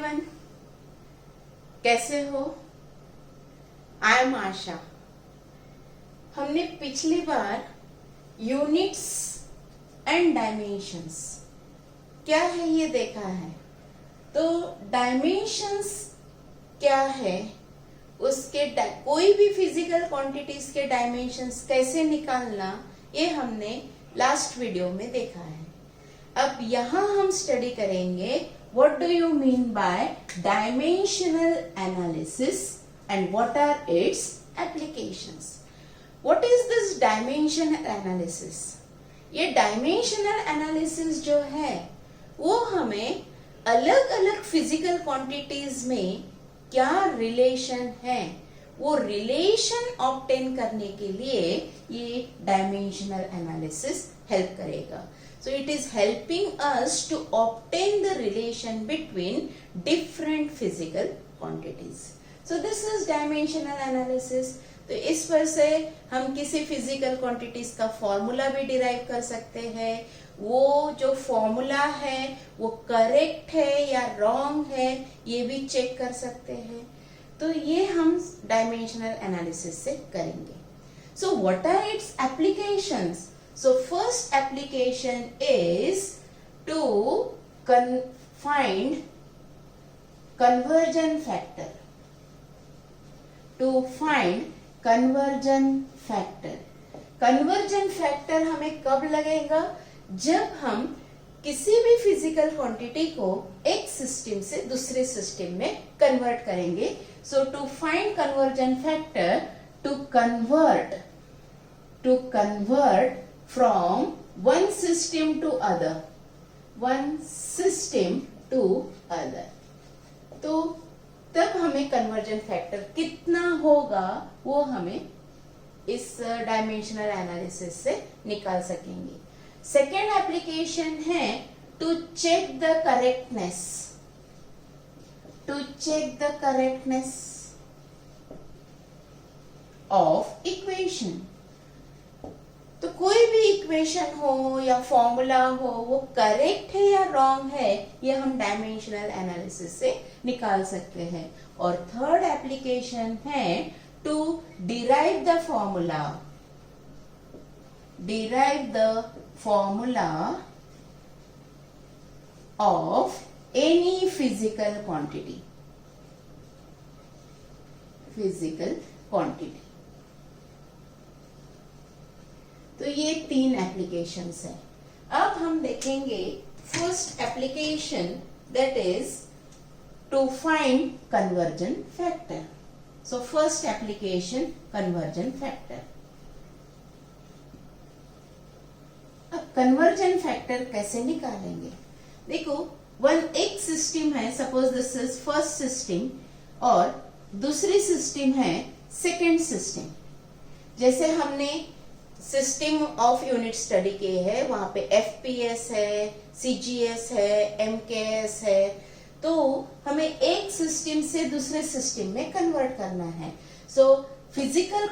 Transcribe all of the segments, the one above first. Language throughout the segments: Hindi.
एवरीवन, कैसे हो? आई एम आशा। हमने पिछली बार यूनिट्स एंड डायमेंशंस क्या है ये देखा है। तो डायमेंशंस क्या है, उसके कोई भी फिजिकल क्वांटिटीज के डायमेंशंस कैसे निकालना, ये हमने लास्ट वीडियो में देखा है। अब यहाँ हम स्टडी करेंगे what do you mean by dimensional analysis and what are its applications. What is this dimensional analysis? ये dimensional analysis जो है वो हमें अलग अलग फिजिकल क्वांटिटीज में क्या रिलेशन है, वो रिलेशन ऑब्टेन करने के लिए ये डायमेंशनल एनालिसिस हेल्प करेगा. So it is helping us to obtain the relation between different physical quantities. So this is dimensional analysis. तो इस पर से हम किसी फिजिकल क्वांटिटीज का फॉर्मूला भी डिराइव कर सकते हैं. वो जो फॉर्मूला है वो करेक्ट है या रॉन्ग है ये भी चेक कर सकते हैं. तो ये हम डायमेंशनल एनालिसिस से करेंगे. So what are its applications? So first application is to find conversion factor. To find conversion factor. Conversion factor हमें कब लगेगा? जब हम किसी भी फिजिकल क्वांटिटी को एक सिस्टम से दूसरे सिस्टम में कन्वर्ट करेंगे. So to find conversion factor, to convert from one system to other. तो तब हमें कन्वर्जन फैक्टर कितना होगा वो हमें इस डायमेंशनल एनालिसिस से निकाल सकेंगे. सेकेंड एप्लीकेशन है to check the correctness of equation. तो कोई भी इक्वेशन हो या फॉर्मूला हो वो करेक्ट है या रॉन्ग है ये हम डायमेंशनल एनालिसिस से निकाल सकते हैं. और थर्ड एप्लीकेशन है to derive the formula of any physical quantity. तो ये तीन एप्लीकेशंस है. अब हम देखेंगे first application, that is to find conversion factor. So first application conversion factor. अब कन्वर्जन फैक्टर कैसे निकालेंगे? देखो, एक सिस्टम है, suppose this is first system और दूसरी सिस्टम है सेकेंड सिस्टम. जैसे हमने सिस्टम ऑफ यूनिट स्टडी किए हैं, वहां पे एफपीएस है, सीजीएस है, एमकेएस है. तो हमें एक सिस्टम से दूसरे सिस्टम में कन्वर्ट करना है. So physical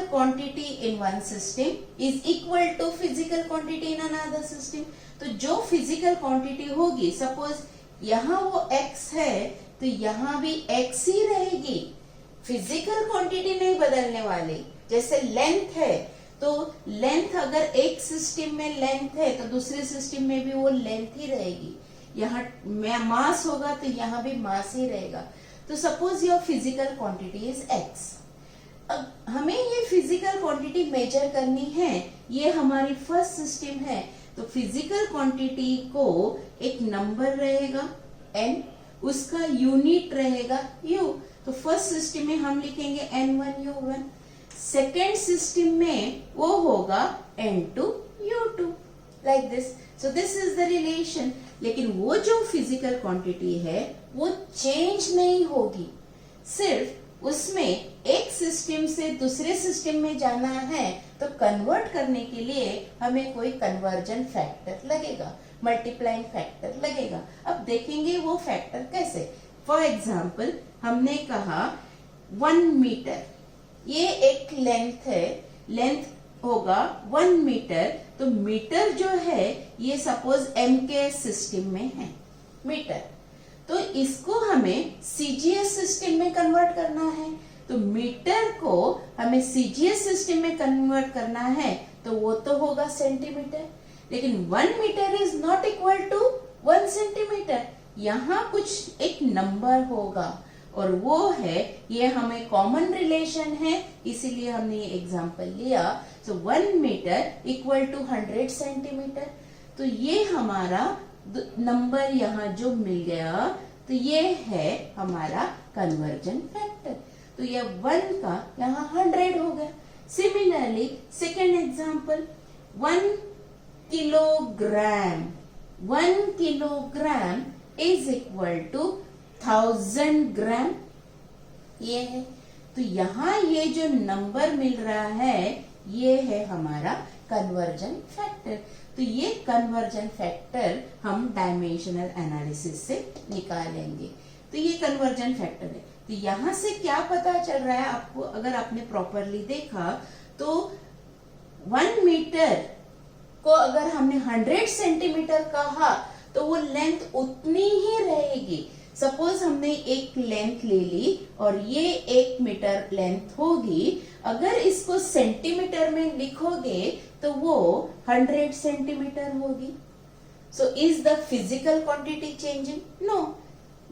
quantity in one system is equal to physical quantity in another system. तो जो फिजिकल क्वांटिटी होगी, सपोज यहाँ वो x है तो यहाँ भी x ही रहेगी. फिजिकल क्वांटिटी नहीं बदलने वाली. जैसे लेंथ है तो लेंथ अगर एक सिस्टम में लेंथ है तो दूसरे सिस्टम में भी वो लेंथ ही रहेगी. यहाँ मास होगा तो यहाँ भी मास ही रहेगा. तो suppose your physical quantity is x. अब हमें ये फिजिकल क्वांटिटी मेजर करनी है. ये हमारी फर्स्ट सिस्टम है. तो फिजिकल क्वांटिटी को एक नंबर रहेगा n, उसका यूनिट रहेगा u. तो फर्स्ट सिस्टम में हम लिखेंगे n1 u1. सेकेंड सिस्टम में वो होगा n2 u2, like this. So this is the relation. लेकिन वो जो फिजिकल क्वांटिटी है वो चेंज नहीं होगी. सिर्फ उसमें एक सिस्टम से दूसरे सिस्टम में जाना है तो कन्वर्ट करने के लिए हमें कोई कन्वर्जन फैक्टर लगेगा, मल्टीप्लाइंग फैक्टर लगेगा. अब देखेंगे वो फैक्टर कैसे. फॉर एग्जाम्पल हमने कहा 1 मीटर, ये एक लेंथ है, लेंथ होगा 1 मीटर. तो मीटर जो है ये सपोज एम के सिस्टम में है मीटर. तो इसको हमें सीजीएस सिस्टम में कन्वर्ट करना है। तो मीटर को हमें सीजीएस सिस्टम में कन्वर्ट करना है तो वो तो होगा सेंटीमीटर, लेकिन 1 metre is not equal to 1 centimetre. यहाँ कुछ एक नंबर होगा और वो है, ये हमें कॉमन रिलेशन है इसीलिए हमने ये एग्जांपल लिया। सो 1 मीटर इक्वल टू 100 सेंटीमीटर। तो ये हमारा नंबर यहाँ जो मिल गया, तो ये है हमारा कन्वर्जन फैक्टर। तो ये 1 का यहाँ 100 हो गया। Similarly second example, 1 kilogram, 1 kilogram is equal to 1000 gram, ये है। तो यहाँ ये जो नंबर मिल रहा है ये है हमारा कन्वर्जन फैक्टर। तो ये कन्वर्जन फैक्टर हम डायमेंशनल एनालिसिस से निकालेंगे। तो ये कन्वर्जन फैक्टर है। तो यहाँ से क्या पता चल रहा है आपको, अगर आपने प्रॉपरली देखा तो 1 मीटर को अगर हमने 100 सेंटीमीटर कहा तो वो लेंथ उतनी ही रहेगी। सपोज हमने एक लेंथ ले ली और ये 1 मीटर लेंथ होगी, अगर इसको सेंटीमीटर में लिखोगे तो वो 100 सेंटीमीटर होगी। So is the physical quantity changing? No,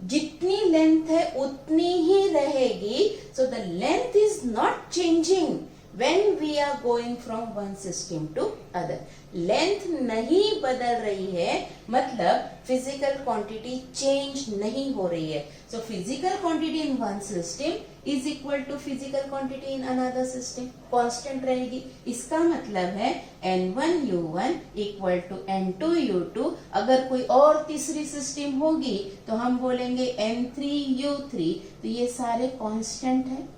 जितनी लेंथ है उतनी ही रहेगी। So the length is not changing when we are going from one system to other। Length नहीं बदल रही है, मतलब फिजिकल क्वांटिटी चेंज नहीं हो रही है। So physical quantity in one system is equal to physical quantity in another system, constant रहेगी। इसका मतलब है N1U1 इक्वल टू N2U2। अगर कोई और तीसरी सिस्टम होगी तो हम बोलेंगे N3U3। तो ये सारे कांस्टेंट है।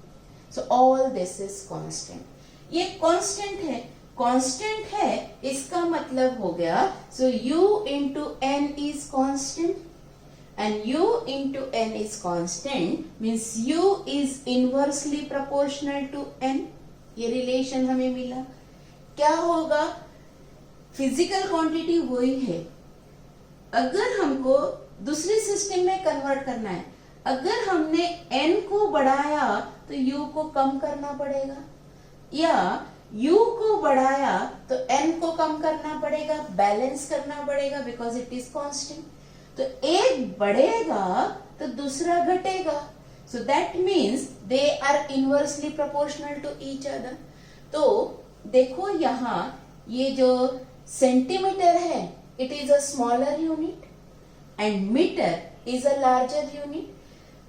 So all this is constant। ये कांस्टेंट है, कांस्टेंट है इसका मतलब हो गया so u into n is constant and u into n is constant means u is inversely proportional to n। ये रिलेशन हमें मिला। क्या होगा, फिजिकल क्वांटिटी वही है। अगर हमको दूसरी सिस्टम में कन्वर्ट करना है, अगर हमने n को बढ़ाया तो u को कम करना पड़ेगा, या u को बढ़ाया तो n को कम करना पड़ेगा, बैलेंस करना पड़ेगा बिकॉज इट इज कांस्टेंट। तो एक बढ़ेगा तो दूसरा घटेगा। So that means they are inversely proportional to each other. तो देखो यहाँ ये जो सेंटीमीटर है it is a smaller unit and metre is a larger unit.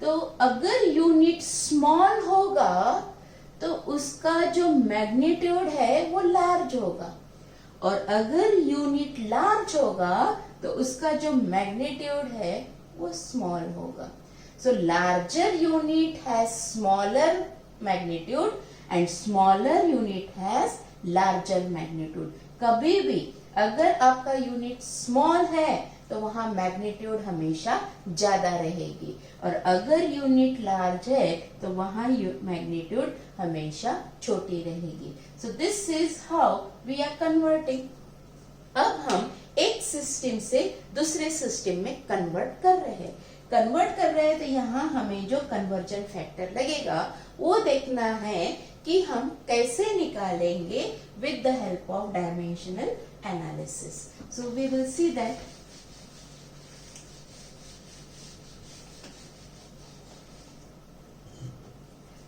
तो अगर यूनिट स्मॉल होगा तो उसका जो मैग्नीट्यूड है वो लार्ज होगा, और अगर यूनिट लार्ज होगा तो उसका जो मैग्नीट्यूड है वो स्मॉल होगा। So larger unit has smaller magnitude and smaller unit has larger magnitude. कभी भी अगर आपका यूनिट स्मॉल है तो वहां मैग्नीट्यूड हमेशा ज्यादा रहेगी, और अगर यूनिट लार्ज है तो वहां मैग्नीट्यूड हमेशा छोटी रहेगी। So this is how we are converting. अब हम एक सिस्टम से दूसरे सिस्टम में कन्वर्ट कर रहे हैं तो यहाँ हमें जो कन्वर्जन फैक्टर लगेगा वो देखना है कि हम कैसे निकालेंगे with the help of dimensional analysis. So we will see that.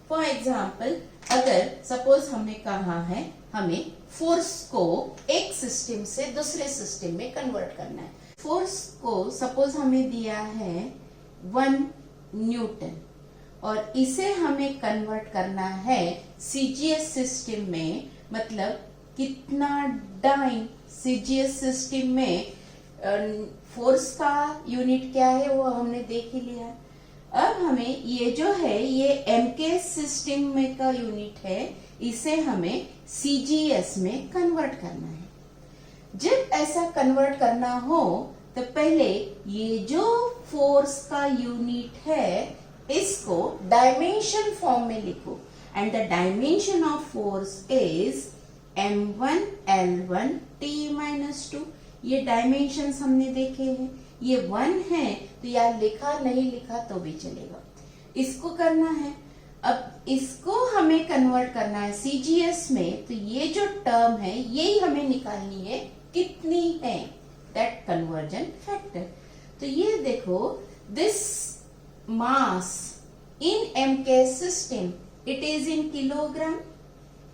For example, अगर सपोज हमने कहा है हमें फोर्स को एक सिस्टम से दूसरे सिस्टम में कन्वर्ट करना है। फोर्स को सपोज हमें दिया है 1 न्यूटन और इसे हमें कन्वर्ट करना है सीजीएस सिस्टम में, मतलब कितना डाइन। सीजीएस सिस्टम में फोर्स का यूनिट क्या है वो हमने देख ही लिया। अब हमें ये जो है ये एमके सिस्टम में का यूनिट है, इसे हमें सीजीएस में कन्वर्ट करना है। जब ऐसा कन्वर्ट करना हो तो पहले ये जो फोर्स का यूनिट है इसको डायमेंशन फॉर्म में लिखो, and the dimension of force is m1 l1 t-2। ये डायमेंशंस हमने देखे हैं। ये 1 है तो यार लिखा नहीं लिखा तो भी चलेगा। इसको करना है, अब इसको हमें कन्वर्ट करना है सीजीएस में, तो ये जो टर्म है यही हमें निकालनी है कितनी है, दैट कन्वर्जन फैक्टर। तो ये देखो, this mass in MKS system it is in kilogram,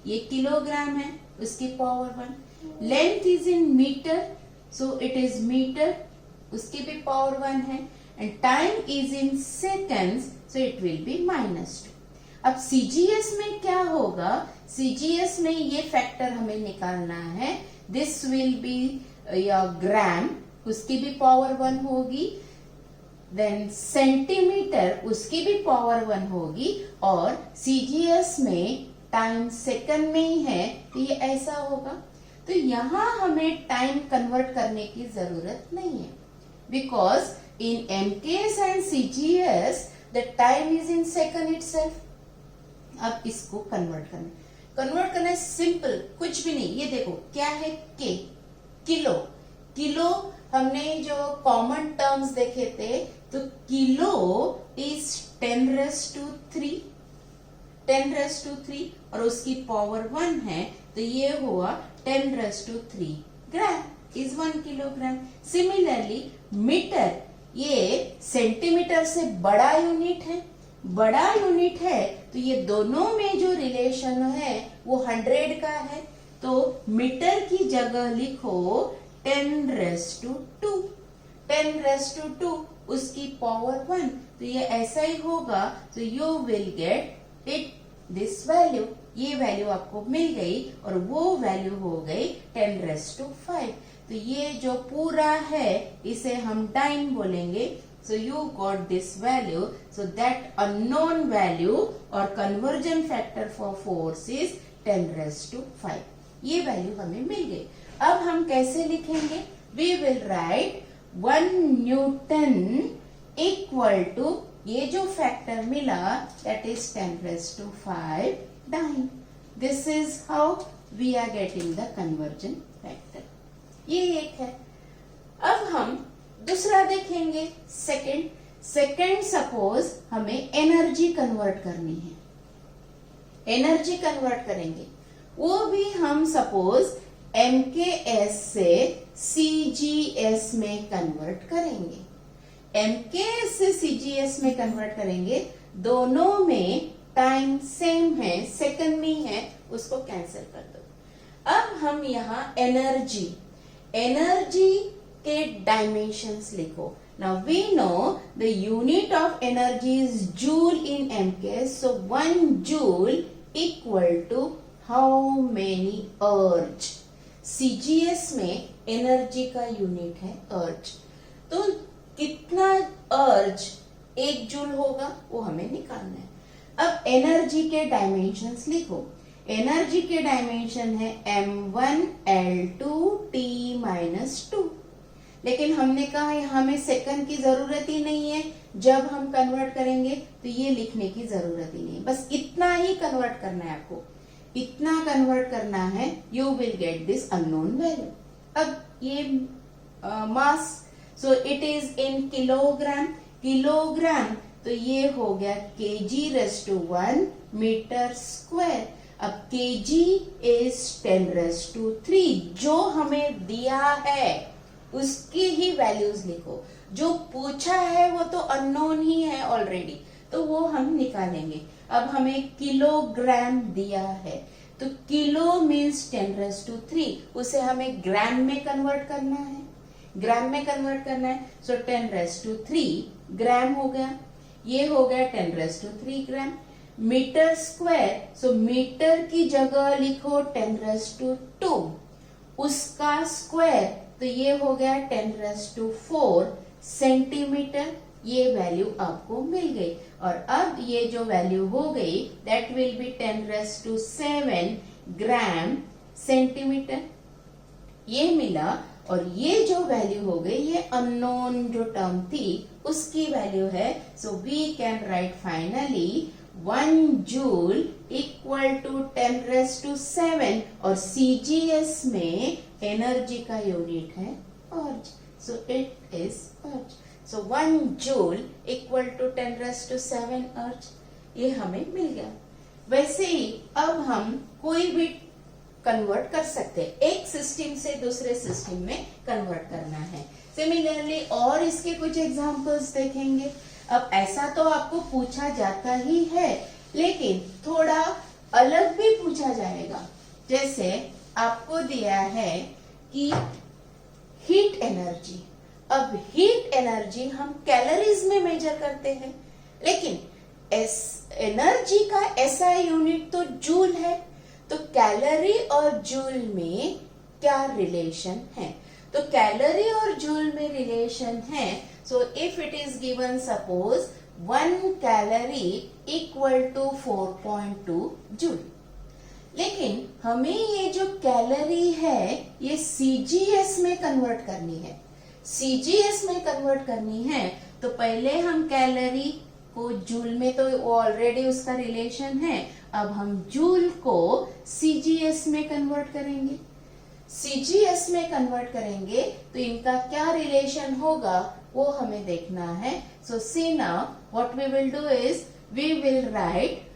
ये किलोग्राम है, उसकी power 1। Length is in metre, so it is metre, उसकी भी पावर 1 है। And time is in seconds, so it will be -2। अब सीजीएस में क्या होगा, सीजीएस में ये फैक्टर हमें निकालना है, दिस विल बी योर ग्राम, उसकी भी पावर 1 होगी, देन सेंटीमीटर, उसकी भी पावर 1 होगी, और सीजीएस में टाइम सेकंड में ही है तो ये ऐसा होगा। तो यहां हमें टाइम कन्वर्ट करने की जरूरत नहीं है, because in MKS and CGS the time is in second itself. अब इसको कन्वर्ट करना है सिंपल, कुछ भी नहीं। ये देखो क्या है, के, किलो। किलो हमने जो कॉमन टर्म्स देखे थे, तो किलो इज 10⁻³ 10⁻³ और उसकी पावर 1 है, तो ये हुआ 10⁻³ gram is 1 kilogram. Similarly metre, ये सेंटीमीटर से बड़ा यूनिट है, बड़ा यूनिट है, तो ये दोनों में जो रिलेशन है वो 100 का है, तो मीटर की जगह लिखो 10⁻², 10⁻², उसकी पावर 1, तो ये ऐसा ही होगा। तो you will get it this value, ये वैल्यू आपको मिल गई, और वो वैल्यू हो गई 10⁻5। तो ये जो पूरा है इसे हम टाइम बोलेंगे। So you got this value. So that unknown value or conversion factor for force is 10⁻5. ये वैल्यू हमें मिल गई। अब हम कैसे लिखेंगे? We will write 1 Newton equal to, ये जो फैक्टर मिला that is 10⁻5 dyne. This is how we are getting the conversion factor. ये एक है। अब हम दूसरा देखेंगे, सेकंड सपोज हमें एनर्जी कन्वर्ट करनी है, एनर्जी कन्वर्ट करेंगे, वो भी हम सपोज एमकेएस से सीजीएस में कन्वर्ट करेंगे। एमकेएस से सीजीएस में कन्वर्ट करेंगे, दोनों में टाइम सेम है, सेकंड में है, उसको कैंसिल कर दो। अब हम यहाँ एनर्जी के डायमेंशंस लिखो। Now we know the unit of energy is joule in MKS, so 1 joule equal to how many erg. CGS में एनर्जी का यूनिट है अर्ज, तो कितना अर्ज 1 जूल होगा वो हमें निकालना है। अब एनर्जी के डायमेंशंस लिखो। एनर्जी के डायमेंशन है m1 L2 T-2, लेकिन हमने कहा हमें सेकंड की जरूरत ही नहीं है, जब हम कन्वर्ट करेंगे तो ये लिखने की जरूरत ही नहीं, बस इतना ही कन्वर्ट करना है आपको, इतना कन्वर्ट करना है, you will get this unknown value. अब ये mass, so it is in kilogram, kilogram तो ये हो गया kg⁻1 मीटर स्क्वायर। अब kg इज 10⁻3, जो हमें दिया है उसकी ही वैल्यूज लिखो, जो पूछा है वो तो अननोन ही है ऑलरेडी, तो वो हम निकालेंगे। अब हमें किलोग्राम दिया है, तो किलो मीन्स 10⁻3, उसे हमें ग्राम में कन्वर्ट करना है, ग्राम में कन्वर्ट करना है, सो 10⁻3 ग्राम हो गया, ये हो गया 10⁻3 ग्राम। मीटर स्क्वायर, सो मीटर की जगह लिखो 10⁻2, उसका स्क्वायर, तो ये हो गया 10⁻4 सेंटीमीटर, ये वैल्यू आपको मिल गई। और अब ये जो वैल्यू हो गई that will B 10⁻7 gram centimetre, ये मिला। और ये जो वैल्यू हो गई, ये अननोन जो टर्म थी उसकी वैल्यू है, so we can write finally 1 joule equal to 10⁻7, और सीजीएस में एनर्जी का यूनिट है अर्ज, so it is अर्ज. so 1 जूल इक्वल टू 10⁻⁷ अर्ज. ये हमें मिल गया. वैसे ही अब हम कोई भी कन्वर्ट कर सकते हैं, एक सिस्टम से दूसरे सिस्टम में कन्वर्ट करना है. सिमिलरली और इसके कुछ एग्जांपल्स देखेंगे. अब ऐसा तो आपको पूछा जाता ही है, लेकिन थोड़ा अलग भी पूछा जाएगा. जैसे आपको दिया है कि हीट एनर्जी. अब हीट एनर्जी हम कैलोरीज में मेजर करते हैं, लेकिन एनर्जी का एसआई यूनिट तो जूल है. तो कैलोरी और जूल में क्या रिलेशन है? तो कैलोरी और जूल में रिलेशन है. So if it is given suppose 1 calorie equal to 4.2 joule. लेकिन हमें ये जो कैलोरी है ये सीजीएस में कन्वर्ट करनी है. सीजीएस में कन्वर्ट करनी है तो पहले हम कैलोरी को जूल में, तो ऑलरेडी उसका रिलेशन है. अब हम जूल को सीजीएस में कन्वर्ट करेंगे. सीजीएस में कन्वर्ट करेंगे तो इनका क्या रिलेशन होगा वो हमें देखना है. So see now what we will do is we will write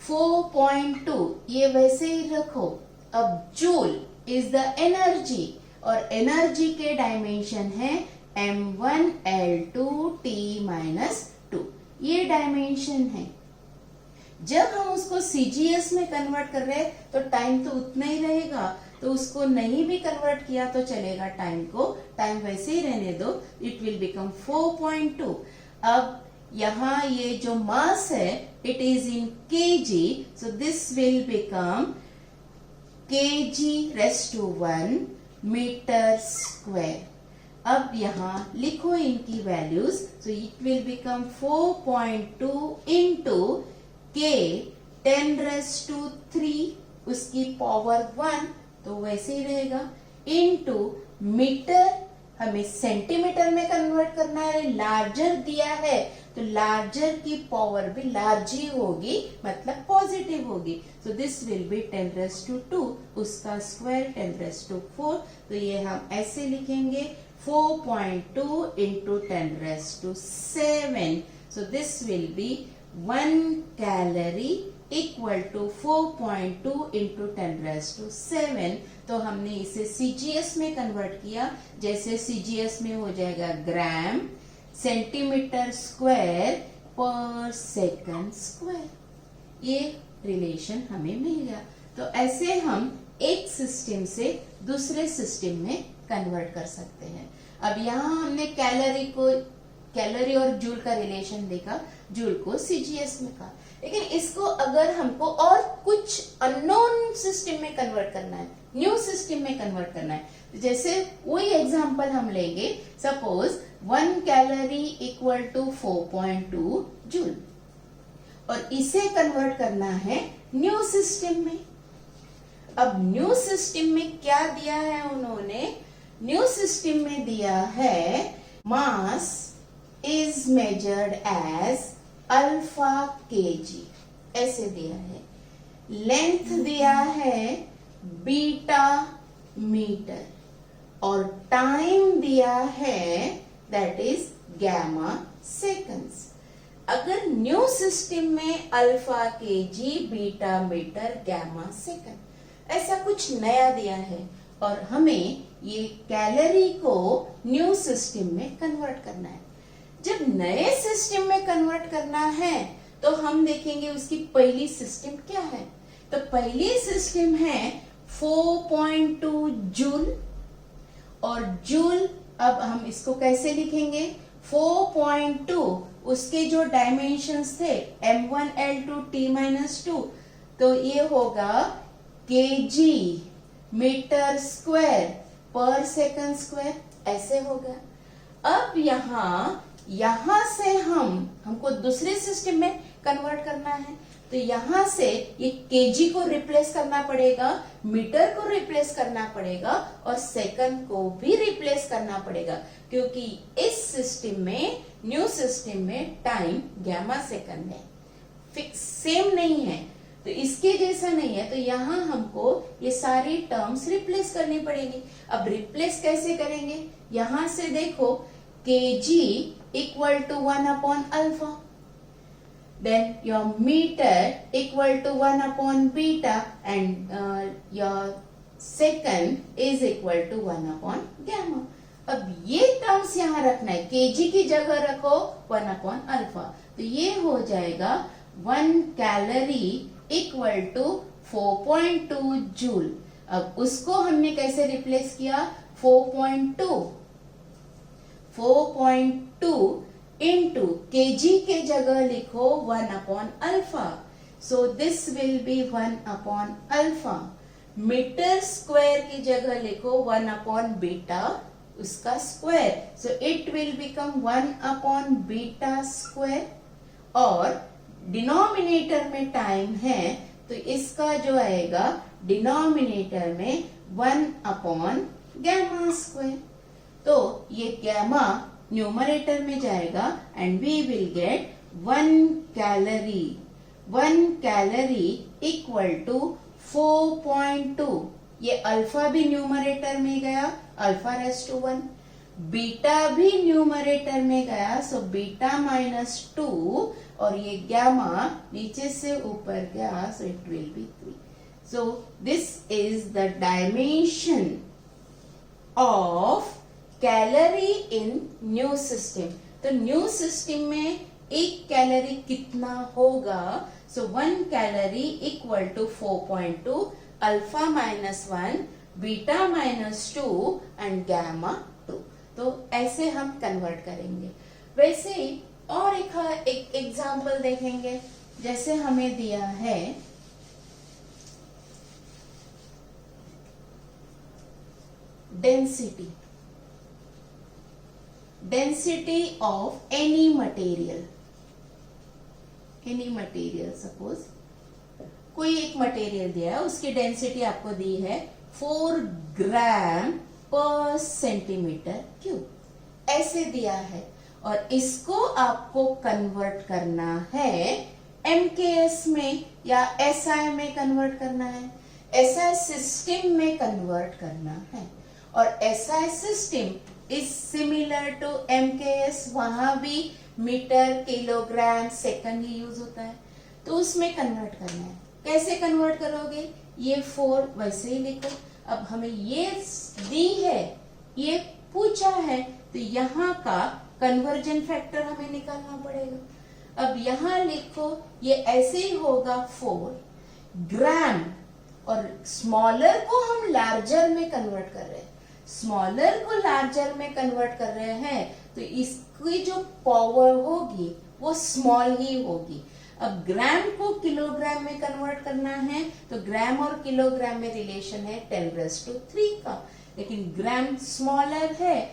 4.2, ये वैसे ही रखो. अब जूल इज द एनर्जी और एनर्जी के डायमेंशन है m1L2T-2. ये डायमेंशन है. जब हम उसको सीजीएस में कन्वर्ट कर रहे हैं तो टाइम तो उतना ही रहेगा, तो उसको नहीं भी कन्वर्ट किया तो चलेगा. टाइम वैसे ही रहने दो. It will become 4.2. अब यहाँ ये जो मास है it is in kg, so this will become kg⁻⁴ metre square. अब यहाँ लिखो इनकी values. So it will become 4.2 into k 10⁻³ उसकी पावर 1, तो वैसे ही रहेगा, इंटू मीटर. हमें सेंटीमीटर में कन्वर्ट करना है. लार्जर दिया है तो लार्जर की पावर भी लार्ज ही होगी, मतलब पॉजिटिव होगी. सो दिस विल बी 10⁻², उसका स्क्वायर 10⁻⁴. तो ये हम ऐसे लिखेंगे 4.2 into 10⁻⁷. So this will be 1 calorie equal to 4.2 into 10⁻⁷. तो हमने इसे सीजीएस में कन्वर्ट किया. जैसे सीजीएस में हो जाएगा ग्राम सेंटीमीटर स्क्वायर पर सेकंड स्क्वायर. ये रिलेशन हमें मिल गया. तो ऐसे हम एक सिस्टम से दूसरे सिस्टम में कन्वर्ट कर सकते हैं. अब यहाँ हमने कैलोरी और जूल का रिलेशन देखा, जूल को सीजीएस में कहा. लेकिन इसको अगर हमको और कुछ अननोन सिस्टम में कन्वर्ट करना है, न्यू सिस्टम में कन्वर्ट करना है, जैसे वही एग्जांपल हम लेंगे. Suppose 1 calorie equal to 4.2 joule, और इसे कन्वर्ट करना है न्यू सिस्टम में. अब न्यू सिस्टम में क्या दिया है उन्होंने? न्यू सिस्टम में दिया है mass is measured as alpha kg, ऐसे दिया है. लेंथ दिया है बीटा मीटर, और टाइम दिया है दैट इज गैमा सेकंड्स. अगर न्यू सिस्टम में alpha kg, beta metre, gamma second, ऐसा कुछ नया दिया है और हमें ये कैलोरी को न्यू सिस्टम में कन्वर्ट करना है. जब नए सिस्टम में कन्वर्ट करना है तो हम देखेंगे उसकी पहली सिस्टम क्या है. तो पहली सिस्टम है 4.2 जूल, और जूल अब हम इसको कैसे लिखेंगे? 4.2 उसके जो डायमेंशंस थे m1L2T-2, तो ये होगा केजी मीटर स्क्वायर पर सेकंड स्क्वायर, ऐसे होगा. अब यहाँ से हमको दूसरे सिस्टम में कन्वर्ट करना है, तो यहाँ से ये केजी को रिप्लेस करना पड़ेगा, मीटर को रिप्लेस करना पड़ेगा, और सेकंड को भी रिप्लेस करना पड़ेगा, क्योंकि इस सिस्टम में, न्यू सिस्टम में टाइम गैमा सेकंड है, फिक्स सेम नहीं है. तो इसके जैसा नहीं है, तो यहाँ हमको ये सारी टर्म्स रिप्लेस करनी पड़ेगी। अब रिप्लेस कैसे करेंगे, यहां से देखो kg equal to 1 upon alpha, then your metre equal to 1 upon beta and your second is equal to 1 upon gamma. अब ये टर्म्स यहाँ रखना है, kg की जगह रखो 1 अपॉन अल्फा, तो ये हो जाएगा 1 कैलोरी इक्वल टू 4.2 जूल। अब उसको हमने कैसे रिप्लेस किया, 4.2 इंटू kg के जगह लिखो 1 upon alpha, so this will be 1 upon alpha. Metre square की जगह लिखो 1 अपॉन बीटा, उसका square, so it will become 1 upon beta square. और डिनोमिनेटर में टाइम है तो इसका जो आएगा डिनोमिनेटर में 1 अपॉन गैमा स्क्वायर। तो ये गैमा न्यूमरेटर में जाएगा and we will get 1 calorie equal to 4.2। ये अल्फा भी न्यूमरेटर में गया, अल्फा रेस टू 1, बीटा भी न्यूमरेटर में गया, सो बीटा माइनस 2, और ये गैमा नीचे से ऊपर गया, so it will be 3। So this is the dimension of calorie in new system. तो न्यू सिस्टम में 1 कैलोरी कितना होगा, so 1 calorie equal to 4.2 alpha minus 1 beta minus 2 and gamma 2। तो ऐसे हम कन्वर्ट करेंगे। वैसे ही और एक एग्जाम्पल देखेंगे, जैसे हमें दिया है density of any material, suppose कोई एक मटेरियल दिया है, उसकी डेंसिटी आपको दी है 4 ग्राम पर सेंटीमीटर क्यूब, ऐसे दिया है, और इसको आपको कन्वर्ट करना है MKS में या SI में कन्वर्ट करना है, SI सिस्टम में कन्वर्ट करना है। और SI system is similar to MKS, वहां भी मीटर किलोग्राम सेकंड ही यूज होता है, तो उसमें कन्वर्ट करना है। कैसे कन्वर्ट करोगे, ये 4 वैसे ही लिखो। अब हमें ये दी है, ये पूछा है, तो यहाँ का कन्वर्जन फैक्टर हमें निकालना पड़ेगा। अब यहाँ लिखो, ये ऐसे ही होगा 4 ग्राम, और स्मॉलर को हम लार्जर में कन्वर्ट कर रहे हैं, स्मॉलर को लार्जर में कन्वर्ट कर रहे हैं, तो इसकी जो पावर होगी वो स्मॉल ही होगी। अब ग्राम को किलोग्राम में कन्वर्ट करना है, तो ग्राम और किलोग्राम में रिलेशन है 10⁻³ का, लेकिन ग्राम स्मॉलर है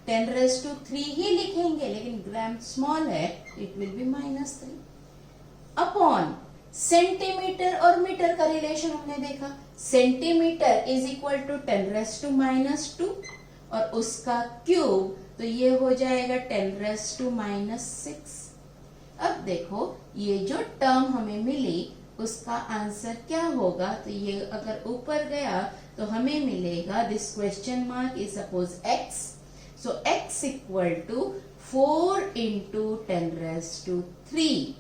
10⁻³ ही लिखेंगे, लेकिन ग्राम स्मॉल है, it will be -3 upon centimetre और मीटर का रिलेशन हमने देखा, सेंटीमीटर इज इक्वल टू 10⁻² और उसका क्यूब, तो ये हो जाएगा 10⁻⁻⁶। अब देखो ये जो टर्म हमें मिली उसका आंसर क्या होगा, तो ये अगर ऊपर गया तो हमें मिलेगा, this question mark is suppose x, so x equal to 4 into 10⁻³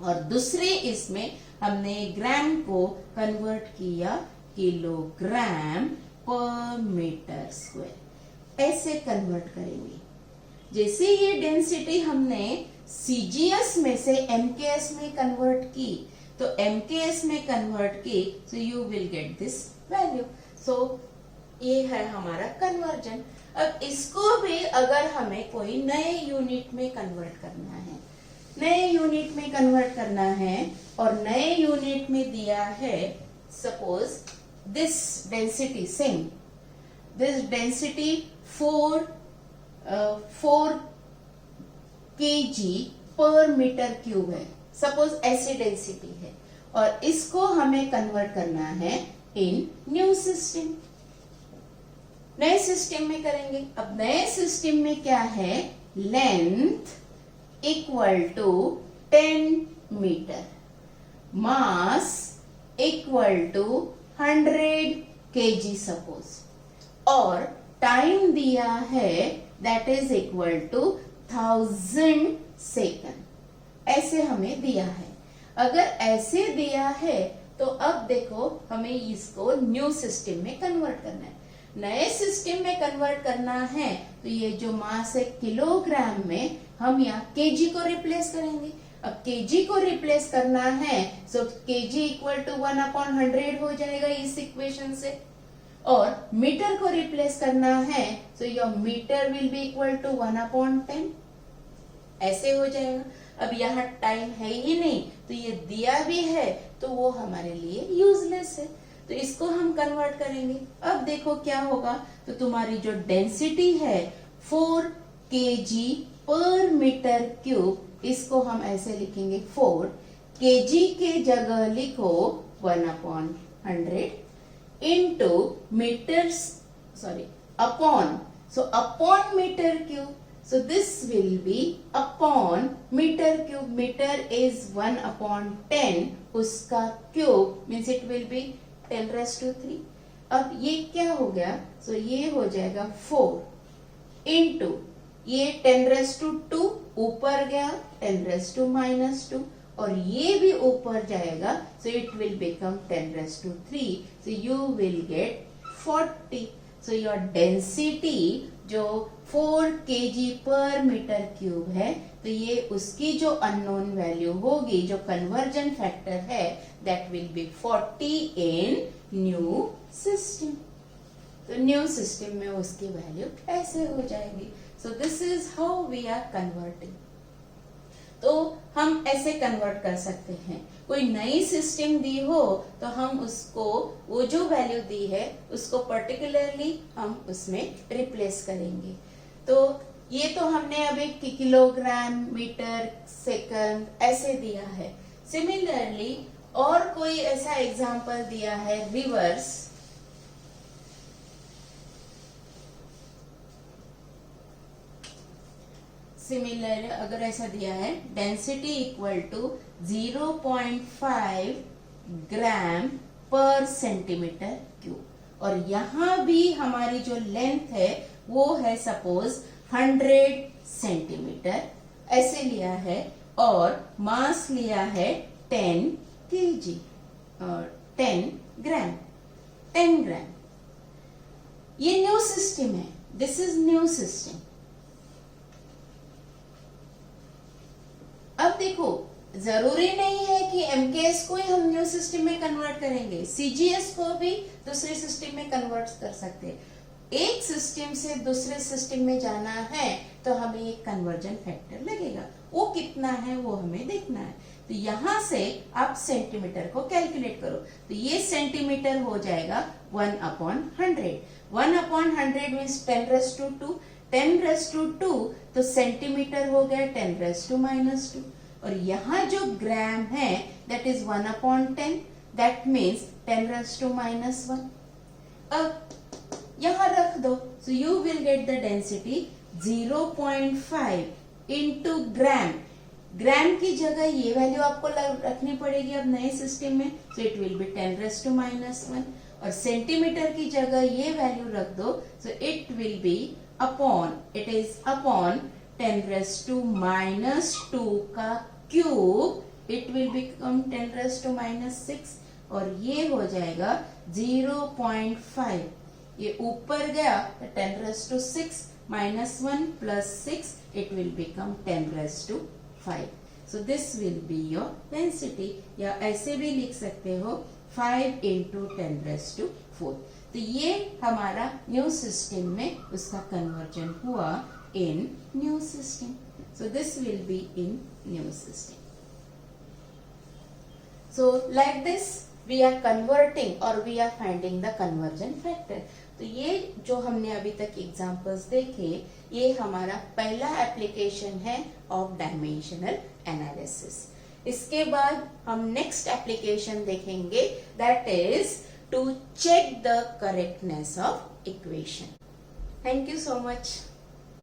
और दूसरे इसमें हमने ग्राम को कन्वर्ट किया किलोग्राम पर मीटर स्क्वायर, ऐसे कन्वर्ट करेंगे। जैसे ये डेंसिटी हमने CGS में से MKS में कन्वर्ट की, तो MKS में कन्वर्ट की, so you will get this value. So ये है हमारा कन्वर्जन। अब इसको भी अगर हमें कोई नए यूनिट में कन्वर्ट करना है, नए यूनिट में कन्वर्ट करना है, और नए यूनिट में दिया है suppose this density, same this density 4 kg पर मीटर क्यूब है, सपोज ऐसी डेंसिटी है, और इसको हमें कन्वर्ट करना है इन न्यू सिस्टम, नए सिस्टम में करेंगे। अब नए सिस्टम में क्या है, length equal to 10 metre, mass equal to 100 kg suppose, और टाइम दिया है that is equal to 1000 second, ऐसे हमें दिया है। अगर ऐसे दिया है तो अब देखो हमें इसको न्यू सिस्टम में कन्वर्ट करना है। नए सिस्टम में कन्वर्ट करना है तो ये जो मास है किलोग्राम में, हम यहाँ केजी को रिप्लेस करेंगे। अब केजी को रिप्लेस करना है सो केजी इक्वल टू 1/100 हो जाएगा इस इक्वेशन से, और मीटर को रिप्लेस करना है so your metre will be equal to 1/10, ऐसे हो जाएगा। अब यहाँ टाइम है ही नहीं तो ये दिया भी है तो वो हमारे लिए यूजलेस है, तो इसको हम कन्वर्ट करेंगे। अब देखो क्या होगा, तो तुम्हारी जो डेंसिटी है 4 kg पर मीटर क्यूब, इसको हम ऐसे लिखेंगे 4 kg के जगह लिखो 1/100 into metres, sorry upon, so upon metre cube, so this will be upon meter cube, meter is 1/10, उसका cube means it will be 10⁻3। अब ये क्या हो गया, so ये हो जाएगा 4 इंटू ये 10⁻2 ऊपर गया 10⁻², और ये भी ऊपर जाएगा so it will become 10⁻3, so you will get 40। so your density जो 4 kg पर मीटर क्यूब है, तो ये उसकी जो अननोन वैल्यू होगी, जो कन्वर्जन फैक्टर है, that will be 40 in new system. तो न्यू सिस्टम में उसकी वैल्यू ऐसे हो जाएगी। So this is how we are converting. तो हम ऐसे कन्वर्ट कर सकते हैं। कोई नई सिस्टम दी हो तो हम उसको, वो जो वैल्यू दी है उसको पर्टिकुलरली हम उसमें रिप्लेस करेंगे। तो ये तो हमने अभी किलोग्राम, मीटर, सेकंड ऐसे दिया है। सिमिलरली और कोई ऐसा एग्जांपल दिया है रिवर्स, सिमिलर अगर ऐसा दिया है डेंसिटी इक्वल टू 0.5 ग्राम पर सेंटीमीटर क्यूब, और यहां भी हमारी जो लेंथ है वो है सपोज 100 सेंटीमीटर ऐसे लिया है, और मास लिया है 10 kg और 10 ग्राम। ये न्यू सिस्टम है, दिस इज न्यू सिस्टम। अब देखो जरूरी नहीं है कि एमकेएस को ही हम न्यू सिस्टम में कन्वर्ट करेंगे, सीजीएस को भी दूसरे सिस्टम में कन्वर्ट कर सकते हैं। एक सिस्टम से दूसरे सिस्टम में जाना है तो हमें एक कन्वर्जन फैक्टर लगेगा, वो कितना है वो हमें देखना है। तो यहां से आप सेंटीमीटर को कैलकुलेट करो, तो ये सेंटीमीटर हो जाएगा 1/100। 1/100 मीन्स 10⁻², 10⁻², तो सेंटीमीटर हो गया 10⁻², और यहाँ जो ग्राम है दैट इज 1/10, दैट मीन्स 10⁻²। अब यहाँ रख दो, so you will get the density 0.5 into gram. Gram की जगह ये वैल्यू आपको रखनी पड़ेगी अब नए सिस्टम में, सो इट विल बी 10⁻², और सेंटीमीटर की जगह ये वैल्यू रख दो, सो it will B upon, it is upon 10⁻² का क्यूब, इट विल बिकम 10⁻⁻6, और ये हो जाएगा 0.5, ये ऊपर गया तो 10⁻6 -1 + 6, it will become 10⁻5। So this will be your density, या ऐसे भी लिख सकते हो 5 × 10⁻⁴। तो ये हमारा न्यू सिस्टम में उसका कन्वर्जन हुआ in new system. So this will be in new system. So like this we are converting or we are finding the conversion factor। तो ये जो हमने अभी तक एग्जांपल्स देखे, ये हमारा पहला एप्लीकेशन है ऑफ डायमेंशनल एनालिसिस। इसके बाद हम नेक्स्ट एप्लीकेशन देखेंगे, that is to check the correctness of equation. Thank you so much.